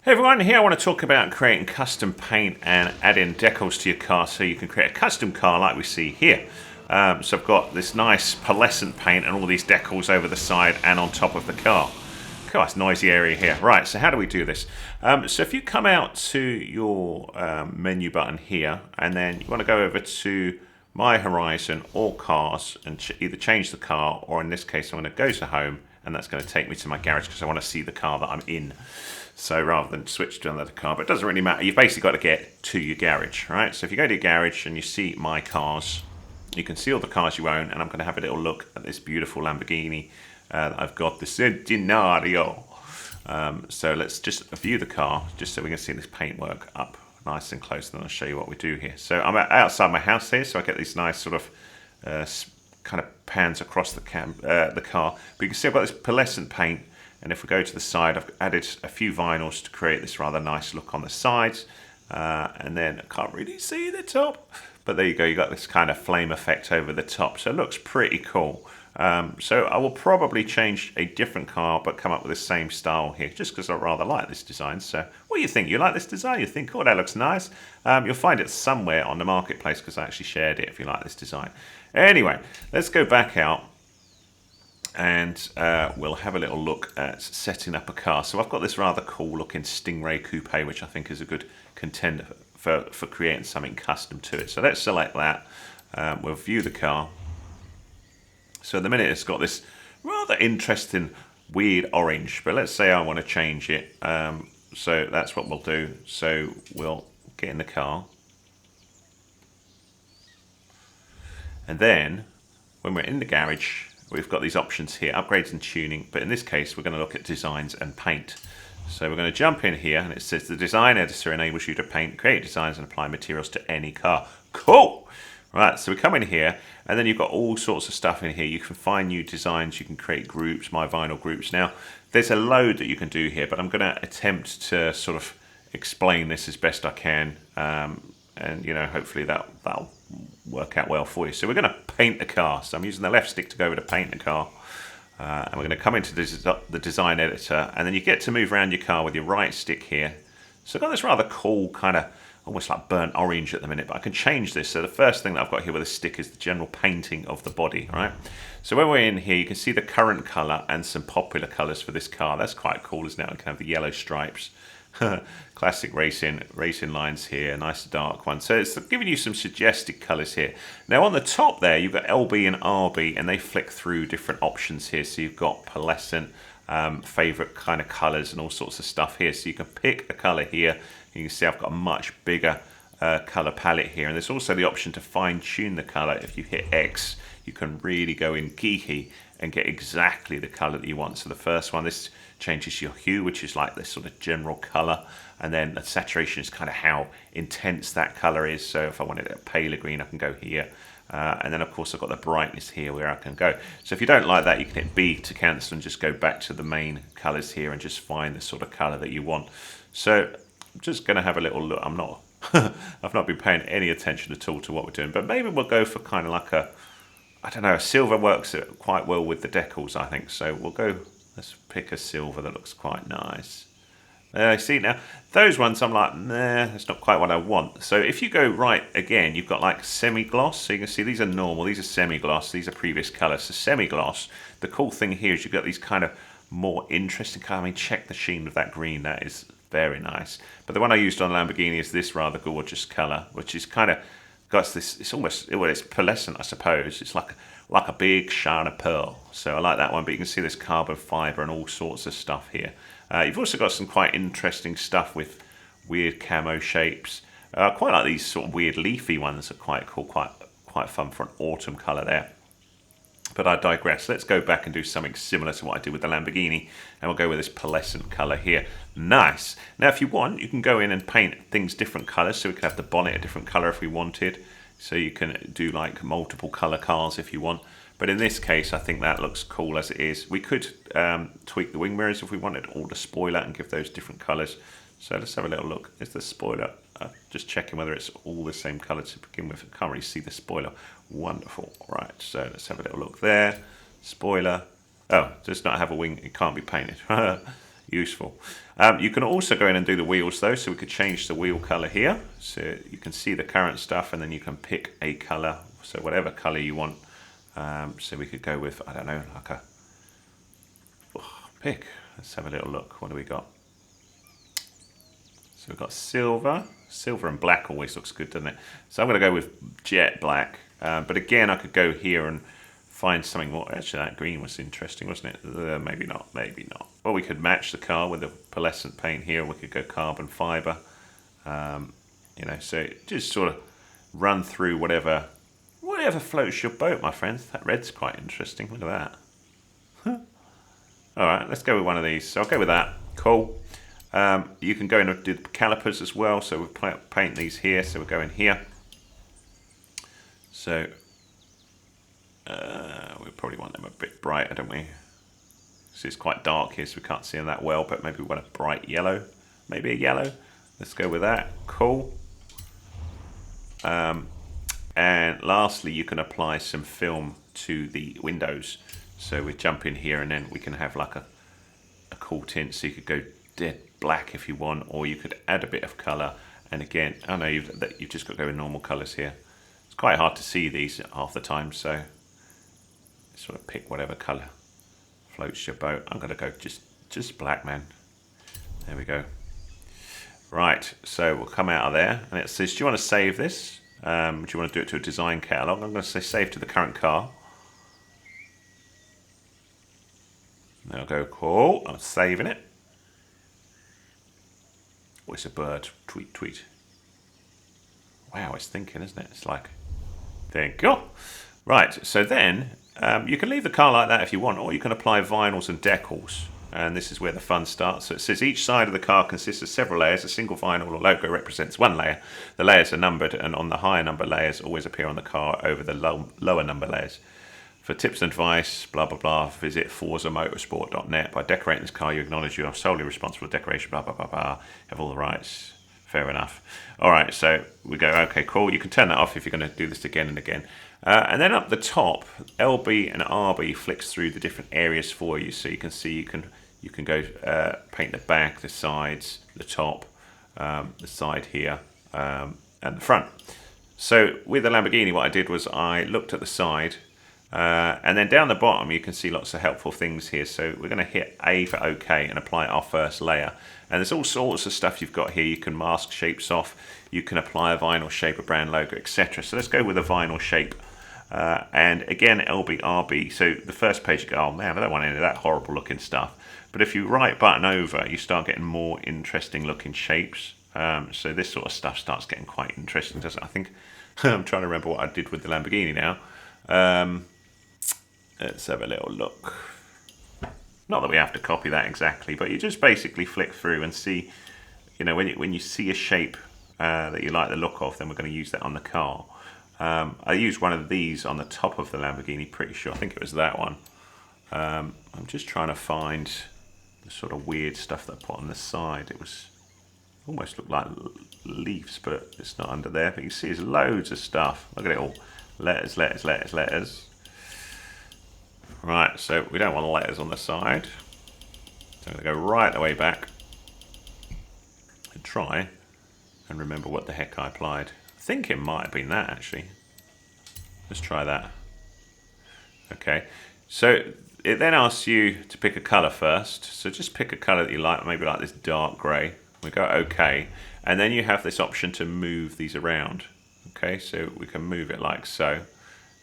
Hey everyone, here I want to talk about creating custom paint and adding decals to your car so you can create a custom car like we see here. So I've got this nice pearlescent paint and all these decals over the side and on top of the car. Cool, it's a noisy area here. Right, so how do we do this? So if you come out to your menu button here and then you want to go over to My Horizon or Cars and either change the car, or in this case I'm going to go to Home, and that's going to take me to my garage because I want to see the car that I'm in. So rather than switch to another car, but it doesn't really matter. You've basically got to get to your garage, right? So if you go to your garage and you see My Cars, you can see all the cars you own, and I'm going to have a little look at this beautiful Lamborghini that I've got, the Centenario. So let's just view the car, just so we can see this paintwork up nice and close, and then I'll show you what we do here. So I'm outside my house here, so I get these nice sort of kind of pans across the car. But you can see I've got this pearlescent paint. And if we go to the side, I've added a few vinyls to create this rather nice look on the sides. And then I can't really see the top. But there you go, you got this kind of flame effect over the top. So it looks pretty cool. So I will probably change a different car, but come up with the same style here, just because I rather like this design. So what do you think? You like this design? You think, oh, that looks nice? You'll find it somewhere on the marketplace because I actually shared it if you like this design. Anyway, let's go back out. And we'll have a little look at setting up a car. So I've got this rather cool looking Stingray coupe, which I think is a good contender for creating something custom to it. So let's select that. We'll view the car. So at the minute it's got this rather interesting weird orange, but let's say I want to change it. So that's what we'll do. So we'll get in the car. And then when we're in the garage, we've got these options here, upgrades and tuning, but in this case we're going to look at designs and paint. So we're going to jump in here, and it says the design editor enables you to paint, create designs and apply materials to any car. Cool! Right, so we come in here, and then you've got all sorts of stuff in here. You can find new designs, you can create groups, My Vinyl groups. Now, there's a load that you can do here, but I'm going to attempt to sort of explain this as best I can, and you know, hopefully that'll work out well for you. So we're going to paint the car. So I'm using the left stick to go over to paint the car, and we're going to come into the design editor, and then you get to move around your car with your right stick here. So I've got this rather cool kind of almost like burnt orange at the minute, but I can change this. So the first thing that I've got here with a stick is the general painting of the body, right? So when we're in here, you can see the current color and some popular colors for this car. That's quite cool, isn't it? I can have the yellow stripes. Classic racing lines here, nice dark one. So it's giving you some suggested colours here. Now on the top there, you've got LB and RB, and they flick through different options here. So you've got pearlescent, favourite kind of colours and all sorts of stuff here. So you can pick a colour here. You can see I've got a much bigger colour palette here. And there's also the option to fine tune the colour. If you hit X, you can really go in geeky and get exactly the colour that you want. So the first one, this changes your hue, which is like this sort of general colour, and then the saturation is kind of how intense that colour is. So if I wanted a paler green, I can go here, and then of course I've got the brightness here where I can go. So if you don't like that, you can hit B to cancel and just go back to the main colours here and just find the sort of colour that you want. So I'm just going to have a little look. I'm not I've not been paying any attention at all to what we're doing, but maybe we'll go for kind of like a, I don't know, a silver works quite well with the decals, I think. So we'll go, let's pick a silver that looks quite nice. See now, those ones I'm like, nah, that's not quite what I want. So if you go right again, you've got like semi-gloss. So you can see these are normal, these are semi-gloss, these are previous colours. So semi-gloss, the cool thing here is you've got these kind of more interesting colours. I mean, check the sheen of that green, that is very nice. But the one I used on Lamborghini is this rather gorgeous colour, which is kind of got this, it's almost, well, it's pearlescent, I suppose. It's like a big shine of pearl. So I like that one, but you can see this carbon fibre and all sorts of stuff here. You've also got some quite interesting stuff with weird camo shapes. Quite like these sort of weird leafy ones are quite cool, quite fun for an autumn colour there. But I digress. Let's go back and do something similar to what I did with the Lamborghini, and we'll go with this pearlescent colour here. Nice. Now if you want, you can go in and paint things different colours, so we could have the bonnet a different colour if we wanted. So you can do like multiple colour cars if you want. But in this case, I think that looks cool as it is. We could tweak the wing mirrors if we wanted, or the spoiler, and give those different colours. So let's have a little look. Is the spoiler, just checking whether it's all the same colour to begin with. I can't really see the spoiler. Wonderful. Right, so let's have a little look there. Spoiler. Oh, does not have a wing. It can't be painted. useful. You can also go in and do the wheels though, so we could change the wheel color here. So you can see the current stuff, and then you can pick a color, so whatever color you want. So we could go with, I don't know, like a pick. Let's have a little look. What do we got? So we've got silver. Silver and black always looks good, doesn't it? So I'm going to go with jet black. But again, I could go here and find something more. Actually, that green was interesting, wasn't it? Maybe not, maybe not. Well, we could match the car with the pearlescent paint here. We could go carbon fiber. You know, so just sort of run through whatever floats your boat, my friends. That red's quite interesting. Look at that. All right, let's go with one of these. So I'll go with that. Cool. You can go in and do the calipers as well. So we'll paint these here. So we'll go in here. So we probably want them a bit brighter, don't we? So it's quite dark here, so we can't see them that well. But maybe we want a bright yellow. Maybe a yellow. Let's go with that. Cool. And lastly, you can apply some film to the windows. So we jump in here, and then we can have like a cool tint. So you could go dead black if you want, or you could add a bit of colour. And again, I know you've just got to go with normal colours here. It's quite hard to see these half the time, so sort of pick whatever colour floats your boat. I'm going to go just black, man. There we go. Right, so we'll come out of there, and it says, do you want to save this? Do you want to do it to a design catalogue? I'm going to say save to the current car. Then I'll go, cool, I'm saving it. Oh, it's a bird. Tweet, tweet. Wow, it's thinking, isn't it? It's like, there you go. Right, so then you can leave the car like that if you want, or you can apply vinyls and decals. And this is where the fun starts. So it says each side of the car consists of several layers. A single vinyl or logo represents one layer. The layers are numbered, and on the higher number layers always appear on the car over the lower number layers. For tips and advice, blah, blah, blah, visit forzamotorsport.net. By decorating this car, you acknowledge you are solely responsible for decoration, blah, blah, blah, blah. Have all the rights. Fair enough. All right, so we go, okay, cool. You can turn that off if you're going to do this again and again. And then up the top, LB and RB flicks through the different areas for you. So you can see you can go paint the back, the sides, the top, the side here, and the front. So with the Lamborghini, what I did was I looked at the side, and then down the bottom you can see lots of helpful things here. So we're going to hit A for OK and apply our first layer. And there's all sorts of stuff you've got here. You can mask shapes off, you can apply a vinyl shape, a brand logo, etc. So let's go with a vinyl shape. And again, LBRB. So the first page you go, oh man, I don't want any of that horrible looking stuff. But if you right button over, you start getting more interesting looking shapes. So this sort of stuff starts getting quite interesting, doesn't it? I think I'm trying to remember what I did with the Lamborghini now. Let's have a little look. Not that we have to copy that exactly, but you just basically flick through and see, you know, when you see a shape that you like the look of, then we're going to use that on the car. I used one of these on the top of the Lamborghini, pretty sure. I think it was that one. I'm just trying to find the sort of weird stuff that I put on the side. It was almost looked like leaves, but it's not under there. But you see there's loads of stuff. Look at it all. Letters, letters, letters, letters. Right, so we don't want letters on the side. So I'm going to go right the way back and try and remember what the heck I applied. I think it might have been that, actually. Let's try that. Okay, so it then asks you to pick a colour first. So just pick a colour that you like, maybe like this dark grey. We go OK, and then you have this option to move these around. Okay, so we can move it like so,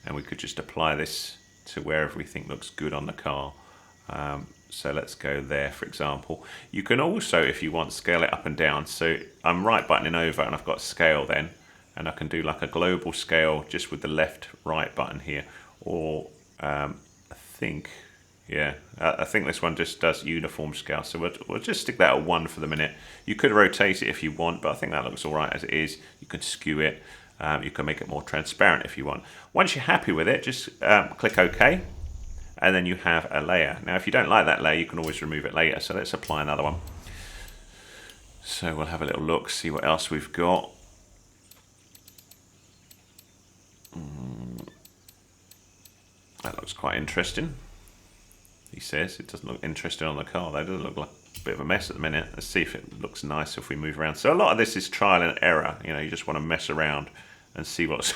and we could just apply this to wherever we think looks good on the car. So let's go there, for example. You can also, if you want, scale it up and down. So I'm right buttoning over and I've got scale then, and I can do like a global scale just with the left right button here. Or I think this one just does uniform scale. So we'll just stick that at 1 for the minute. You could rotate it if you want, but I think that looks all right as it is. You can skew it. You can make it more transparent if you want. Once you're happy with it, just click OK, and then you have a layer. Now, if you don't like that layer, you can always remove it later. So let's apply another one. So we'll have a little look, see what else we've got. That looks quite interesting. He says it doesn't look interesting on the car, though, does it look like? bit of a mess at the minute. Let's see if it looks nice if we move around. So a lot of this is trial and error. You know, you just want to mess around and see what's...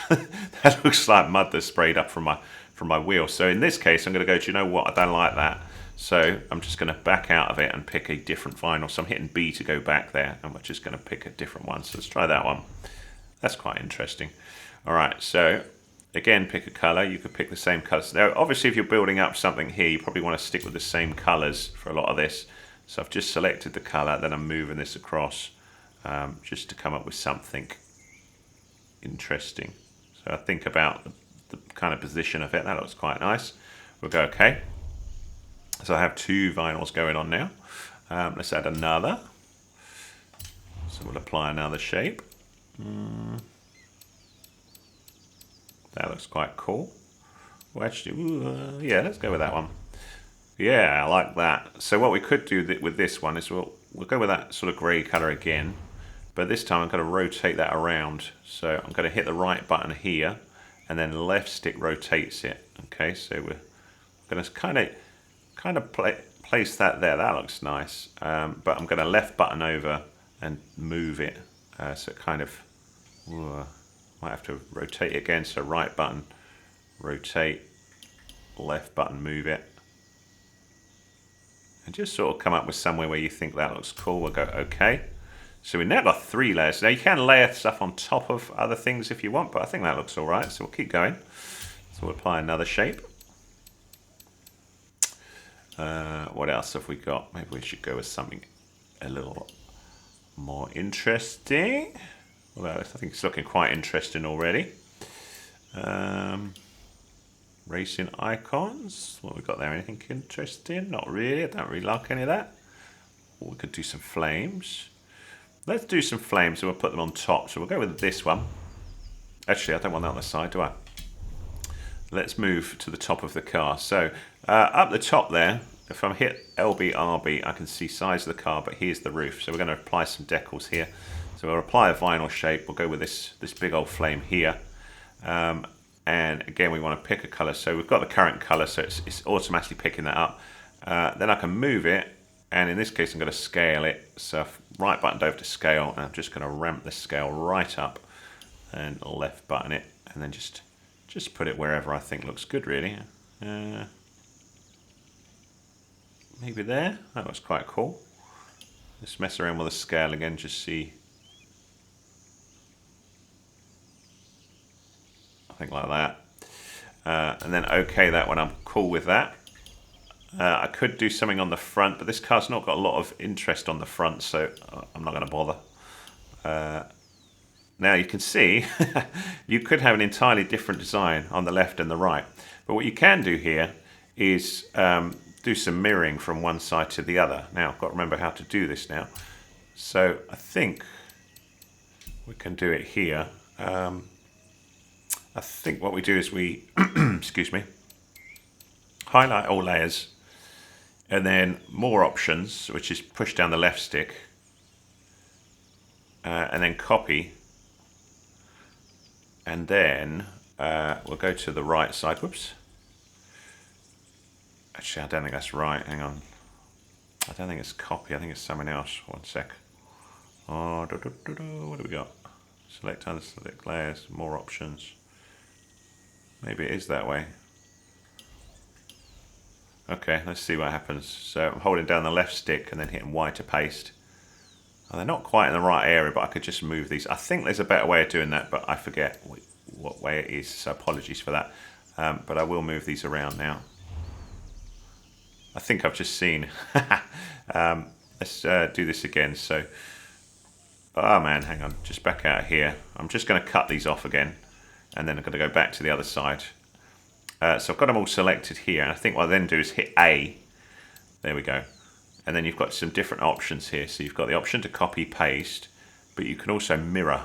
That looks like mud that's sprayed up from my wheel. So in this case, I'm going to go, do you know what? I don't like that. So I'm just going to back out of it and pick a different vinyl. So I'm hitting B to go back there, and we're just going to pick a different one. So let's try that one. That's quite interesting. All right, so again, pick a color. You could pick the same colors. Now, obviously, if you're building up something here, you probably want to stick with the same colors for a lot of this. So I've just selected the color, then I'm moving this across just to come up with something interesting. So I think about the kind of position of it. That looks quite nice. We'll go okay. So I have 2 vinyls going on now. Let's add another. So we'll apply another shape. That looks quite cool. Well, actually, yeah, let's go with that one. Yeah, I like that. So what we could do with this one is we'll go with that sort of grey colour again. But this time I'm going to rotate that around. So I'm going to hit the right button here, and then left stick rotates it. Okay, so we're going to kind of place that there. That looks nice. But I'm going to left button over and move it. So it kind of might have to rotate it again. So right button, rotate, left button, move it. And just sort of come up with somewhere where you think that looks cool. We'll go OK. So we've now got 3 layers. Now you can layer stuff on top of other things if you want, but I think that looks all right. So we'll keep going. So we'll apply another shape. What else have we got? Maybe we should go with something a little more interesting. Although I think it's looking quite interesting already. Racing icons. What have we got there? Anything interesting? Not really. I don't really like any of that. Or we could do some flames. Let's do some flames and we'll put them on top. So we'll go with this one. Actually, I don't want that on the side, do I? Let's move to the top of the car. So up the top there, if I hit LB, RB, I can see size of the car, but here's the roof. So we're going to apply some decals here. So we'll apply a vinyl shape. We'll go with this big old flame here. And again, we want to pick a color. So we've got the current color, so it's automatically picking that up. Then I can move it, and in this case, I'm going to scale it. So I've right buttoned over to scale, and I'm just going to ramp the scale right up, and left button it, and then just put it wherever I think looks good, really. Maybe there. That looks quite cool. Just mess around with the scale again, just see. I think like that. And then OK that one. I'm cool with that. I could do something on the front, but this car's not got a lot of interest on the front, so I'm not going to bother. Now you can see you could have an entirely different design on the left and the right. But what you can do here is do some mirroring from one side to the other. Now I've got to remember how to do this now. So I think we can do it here. I think what we do is we, excuse me, highlight all layers, and then more options, which is push down the left stick, and then copy, and then we'll go to the right side. Whoops. Actually, I don't think that's right. Hang on. I don't think it's copy. I think it's something else. One sec. Oh, what do we got? Select other, select layers, more options. Maybe it is that way. Okay, let's see what happens. So I'm holding down the left stick and then hitting Y to paste. And they're not quite in the right area, but I could just move these. I think there's a better way of doing that, but I forget what way it is, so apologies for that. But I will move these around now. I think I've just seen. Let's do this again. So, oh man, hang on, just back out here. I'm just going to cut these off again, and then I'm going to go back to the other side. So I've got them all selected here, and I think what I then do is hit A. There we go. And then you've got some different options here. So you've got the option to copy, paste, but you can also mirror.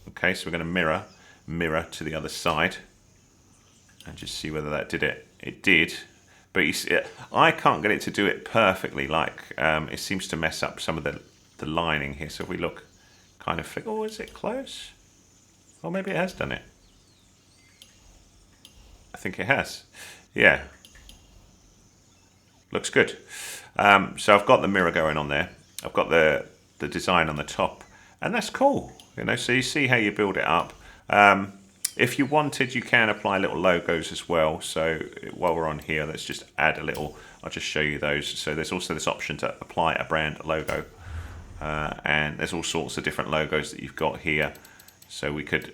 Okay, so we're going to mirror to the other side, and just see whether that did it. It did, but you see, I can't get it to do it perfectly. Like it seems to mess up some of the lining here. So if we look, kind of flick. Oh, is it close? Or maybe it has done it. I think it has. Yeah. Looks good. So I've got the mirror going on there. I've got the design on the top, and that's cool. You know, so you see how you build it up. If you wanted, you can apply little logos as well. So while we're on here, let's just add a little. I'll just show you those. So there's also this option to apply a brand logo, and there's all sorts of different logos that you've got here. So we could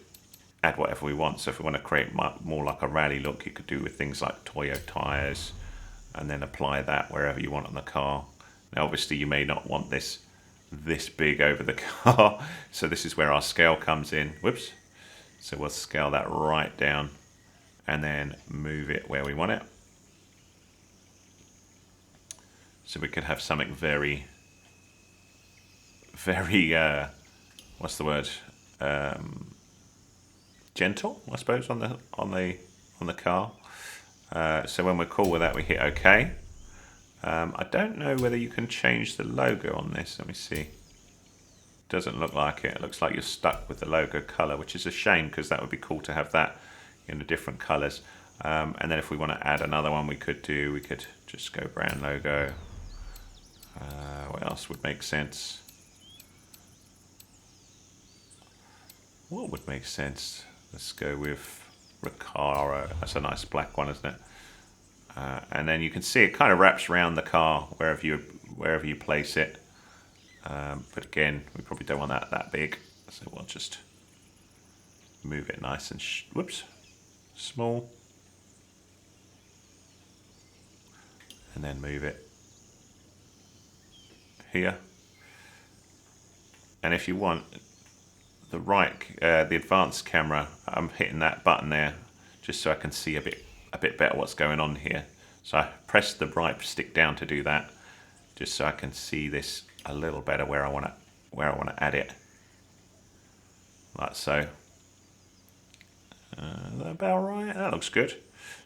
add whatever we want. So if we want to create more like a rally look, you could do with things like Toyo tires, and then apply that wherever you want on the car. Now obviously you may not want this big over the car, so this is where our scale comes in. Whoops. So we'll scale that right down and then move it where we want it. So we could have something very, very, what's the word? Gentle, I suppose, on the car. So when we're cool with that, we hit OK. I don't know whether you can change the logo on this. Let me see. Doesn't look like it. It looks like you're stuck with the logo color, which is a shame because that would be cool to have that in the different colors. And then if we want to add another one, we could just go brand logo. What else would make sense? What would make sense? Let's go with Recaro. That's a nice black one, isn't it? And then you can see it kind of wraps around the car wherever you place it. But again, we probably don't want that big, so we'll just move it nice and small, and then move it here. And if you want the advanced camera, I'm hitting that button there just so I can see a bit better what's going on here. So I press the right stick down to do that, just so I can see this a little better where I want to add it, like so. Is that about right? That looks good.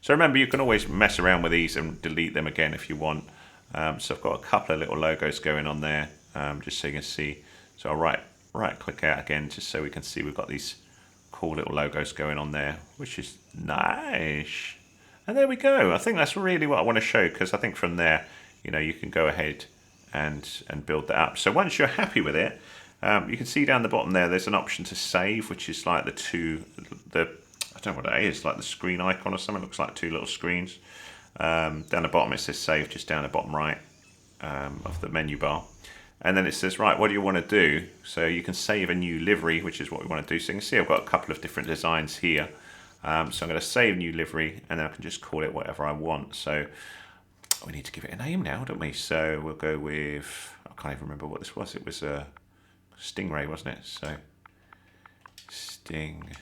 So remember, you can always mess around with these and delete them again if you want. So I've got a couple of little logos going on there, just so you can see. So I'll right click out again just so we can see we've got these cool little logos going on there, which is nice. And there we go. I think that's really what I want to show, because I think from there, you know, you can go ahead and build that up. So once you're happy with it, you can see down the bottom there's an option to save, which is like I don't know what it is, like the screen icon or something. It looks like two little screens. Down the bottom it says save, just down the bottom right of the menu bar. And then it says, right, what do you want to do? So you can save a new livery, which is what we want to do. So you can see I've got a couple of different designs here. So I'm going to save new livery, and then I can just call it whatever I want. So we need to give it a name now, don't we? So we'll go with, I can't even remember what this was. It was a Stingray, wasn't it? So Stingray.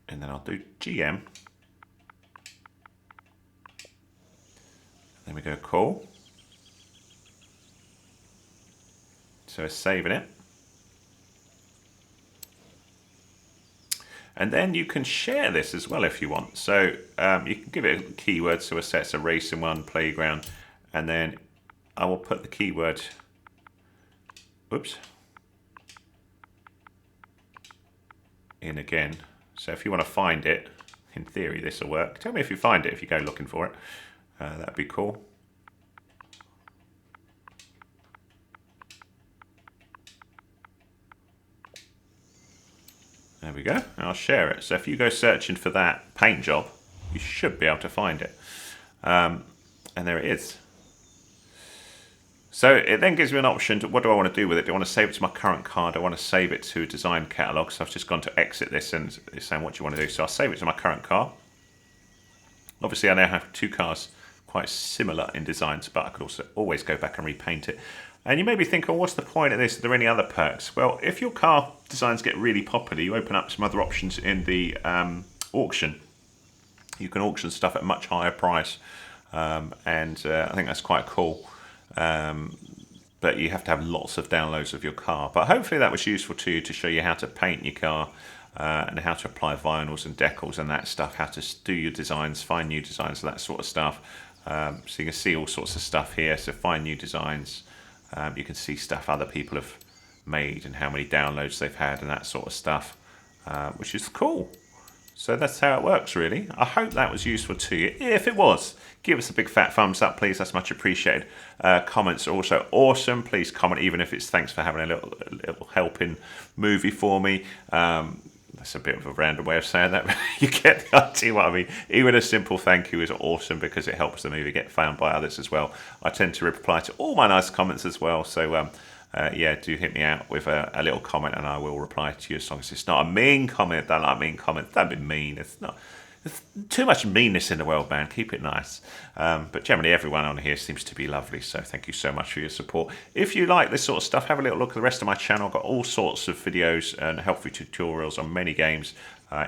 And then I'll do GM. Then we go cool. So it's saving it. And then you can share this as well if you want. So you can give it a keyword. So it sets a racing one, playground, and then I will put the keyword, in again. So if you want to find it, in theory this will work. Tell me if you find it if you go looking for it. That'd be cool. There we go, and I'll share it. So if you go searching for that paint job, you should be able to find it. And there it is. So it then gives me an option to, what do I want to do with it? Do I want to save it to my current car? Do I want to save it to a design catalog? So I've just gone to exit this, and it's saying what do you want to do. So I'll save it to my current car. Obviously I now have two cars quite similar in designs, but I could also always go back and repaint it. And you may be thinking, what's the point of this? Are there any other perks? Well, if your car designs get really popular, you open up some other options in the auction. You can auction stuff at a much higher price, and I think that's quite cool. But you have to have lots of downloads of your car. But hopefully that was useful to you, to show you how to paint your car, and how to apply vinyls and decals and that stuff, how to do your designs, find new designs, that sort of stuff. So you can see all sorts of stuff here. So find new designs. You can see stuff other people have made and how many downloads they've had and that sort of stuff. which is cool. So that's how it works, really. I hope that was useful to you. If it was, give us a big fat thumbs up, please. That's much appreciated. Comments are also awesome. Please comment, even if it's thanks for having a little helping movie for me. That's a bit of a random way of saying that, but you get the idea what I mean. Even a simple thank you is awesome because it helps the movie get found by others as well. I tend to reply to all my nice comments as well. So, yeah, do hit me out with a little comment and I will reply to you as long as it's not a mean comment. Don't like mean comments. Don't be mean. It's not. There's too much meanness in the world, man. Keep it nice. But generally, everyone on here seems to be lovely. So thank you so much for your support. If you like this sort of stuff, have a little look at the rest of my channel. I've got all sorts of videos and helpful tutorials on many games,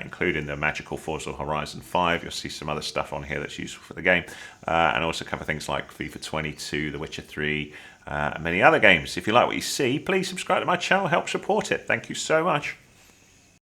including the magical Forza Horizon 5. You'll see some other stuff on here that's useful for the game. And also cover things like FIFA 22, The Witcher 3, and many other games. If you like what you see, please subscribe to my channel. Help support it. Thank you so much.